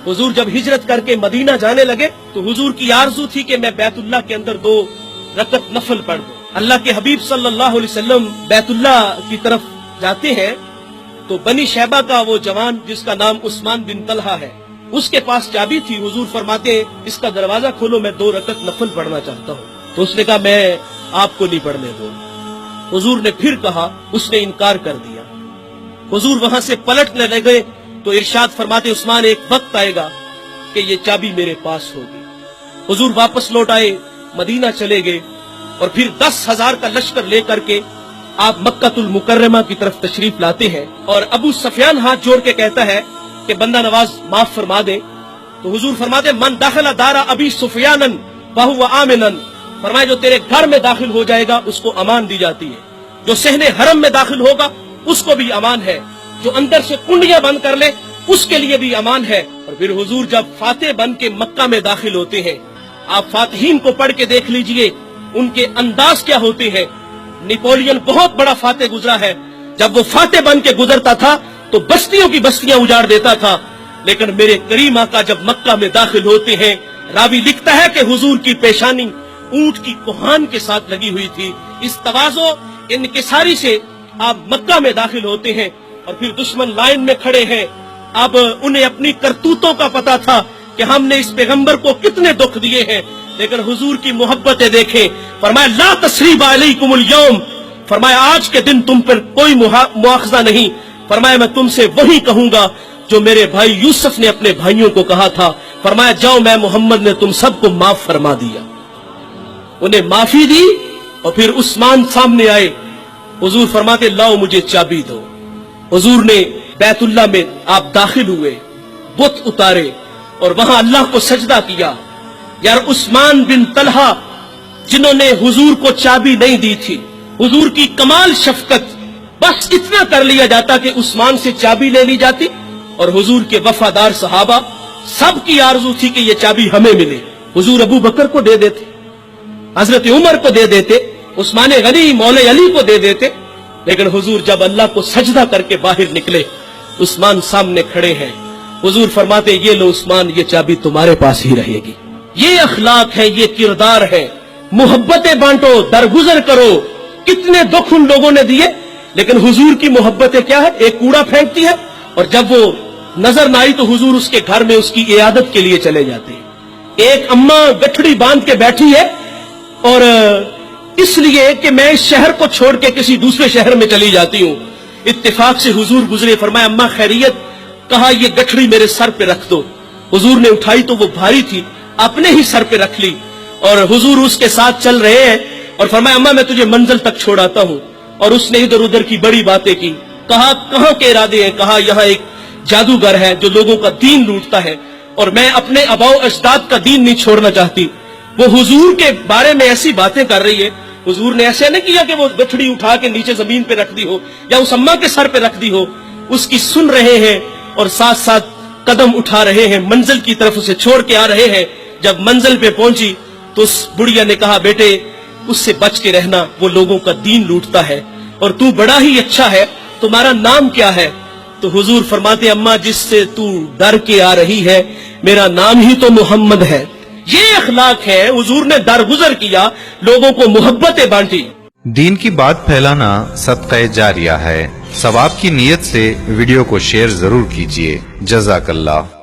हुजूर जब हिजरत करके मदीना जाने लगे तो हुजूर की आरज़ू थी कि मैं बैतुल्लाह के अंदर 2 रकत नफल पढ़ दूं। अल्लाह के हबीब सल्लल्लाहु अलैहि वसल्लम बैतुल्लाह की तरफ जाते हैं तो बनी शैबा का वो जवान जिसका नाम उस्मान बिन तलहा है, उसके पास चाबी थी। हुजूर फरमाते इसका दरवाजा खोलो, मैं 2 रकत नफल पढ़ना चाहता हूँ। तो उसने कहा मैं आपको नहीं पढ़ने दूंगा। हुजूर ने फिर कहा, उसने इनकार कर दिया। हुजूर वहां से पलटने लगे तो इरशाद फरमाते उस्मान एक वक्त आएगा कि ये चाबी मेरे पास होगी। हुजूर वापस लौट आए, मदीना चले गए और फिर 10,000 का लश्कर लेकर के आप मक्कातुल मुकर्रमा की तरफ तशरीफ लाते हैं। और अबू सफियान हाथ जोड़ के कहता है कि बंदा नवाज माफ फरमा दे। तो हुजूर फरमाते मन दाखिला दारा अबी सुफियानन वहुवा आमिनन, फरमाए जो तेरे घर में दाखिल हो जाएगा उसको अमान दी जाती है, जो सहने हरम में दाखिल होगा उसको भी अमान है, जो अंदर से कुंडियां बंद कर ले उसके लिए भी अमान है। और फिर हुजूर जब फातेह बन के मक्का में दाखिल होते हैं, आप फातिहीन को पढ़ के देख लीजिए उनके अंदाज क्या होते हैं। नेपोलियन बहुत बड़ा फातेह गुजरा है, जब वो फातेह बन के गुजरता था तो बस्तियों की बस्तियां उजाड़ देता था, लेकिन मेरे करीम आका जब मक्का में दाखिल होते हैं, रावी लिखता है कि हुजूर की पेशानी ऊंट की कोहान के साथ लगी हुई थी। इस तवाज़ो इनकिसारी से आप मक्का में दाखिल होते हैं और फिर दुश्मन लाइन में खड़े हैं। अब उन्हें अपनी करतूतों का पता था कि हमने इस पैगंबर को कितने दुख दिए हैं, लेकिन हुजूर की मोहब्बतें देखें। फरमाया ला तस्रीबा अलैकुमुल यौम, फरमाया आज के दिन तुम पर कोई मुआखजा नहीं। फरमाया मैं तुमसे वही कहूंगा जो मेरे भाई यूसुफ ने अपने भाइयों को कहा था। फरमाया जाओ मैं मोहम्मद ने तुम सबको माफ फरमा दिया। उन्हें माफी दी और फिर उस्मान सामने आए। हुजूर फरमाते लाओ मुझे चाबी दो। हुजूर ने बैतुल्लाह में आप दाखिल हुए, बुत उतारे और वहां अल्लाह को सजदा किया। यार उस्मान बिन तलहा जिन्होंने हुजूर को चाबी नहीं दी थी, हुजूर की कमाल शफकत, बस इतना कर लिया जाता कि उस्मान से चाबी ले ली जाती और हुजूर के वफादार सहाबा सबकी आरजू थी कि ये चाबी हमें मिले। हुजूर अबू बकर को दे देते, हजरत उमर को दे देते, उस्मान गनी मौले अली को दे देते, लेकिन हुजूर जब अल्लाह को सजदा करके बाहर निकले, उस्मान सामने खड़े हैं। हुजूर फरमाते ये लो उस्मान, ये चाबी तुम्हारे पास ही रहेगी। ये अखलाक है, ये किरदार है। मोहब्बतें बांटो, दरगुजर करो। कितने दुख उन लोगों ने दिए, लेकिन हुजूर की मोहब्बतें क्या है, एक कूड़ा फेंकती है और जब वो नजर ना आई तो हुजूर उसके घर में उसकी इयादत के लिए चले जाते हैं। एक अम्मा गठड़ी बांध के बैठी है और इसलिए कि मैं इस शहर को छोड़ के किसी दूसरे शहर में चली जाती हूँ। इत्तेफाक से हुजूर गुजरे, फरमाया अम्मा खैरियत, कहा ये गठड़ी मेरे सर पे रख दो। हुजूर ने उठाई तो वो भारी थी, अपने ही सर पे रख ली और हुजूर उसके साथ चल रहे हैं और फरमाया अम्मा मैं तुझे मंजिल तक छोड़ाता हूँ। और उसने इधर उधर की बड़ी बातें की। कहा कहाँ के इरादे हैं? कहा यहाँ एक जादूगर है जो लोगों का दीन लूटता है और मैं अपने अबाओ अजदाद का दीन नहीं छोड़ना चाहती। वो हुजूर के बारे में ऐसी बातें कर रही है। हुजूर ने ऐसे नहीं किया कि वो गठड़ी उठा के नीचे जमीन पे रख दी हो या उस अम्मा के सर पे रख दी हो। उसकी सुन रहे हैं और साथ साथ कदम उठा रहे हैं, मंजिल की तरफ उसे छोड़ के आ रहे हैं। जब मंजिल पे पहुंची तो उस बुढ़िया ने कहा बेटे उससे बच के रहना, वो लोगों का दीन लूटता है और तू बड़ा ही अच्छा है, तुम्हारा नाम क्या है? तो हुजूर फरमाते अम्मा जिससे तू डर के आ रही है मेरा नाम ही तो मोहम्मद है। ये अखलाक है। हुजूर ने दरगुजर किया, लोगों को मोहब्बतें बांटी। दीन की बात फैलाना सदका जारिया है। सवाब की नीयत से वीडियो को शेयर जरूर कीजिए। जज़ाकल्लाह।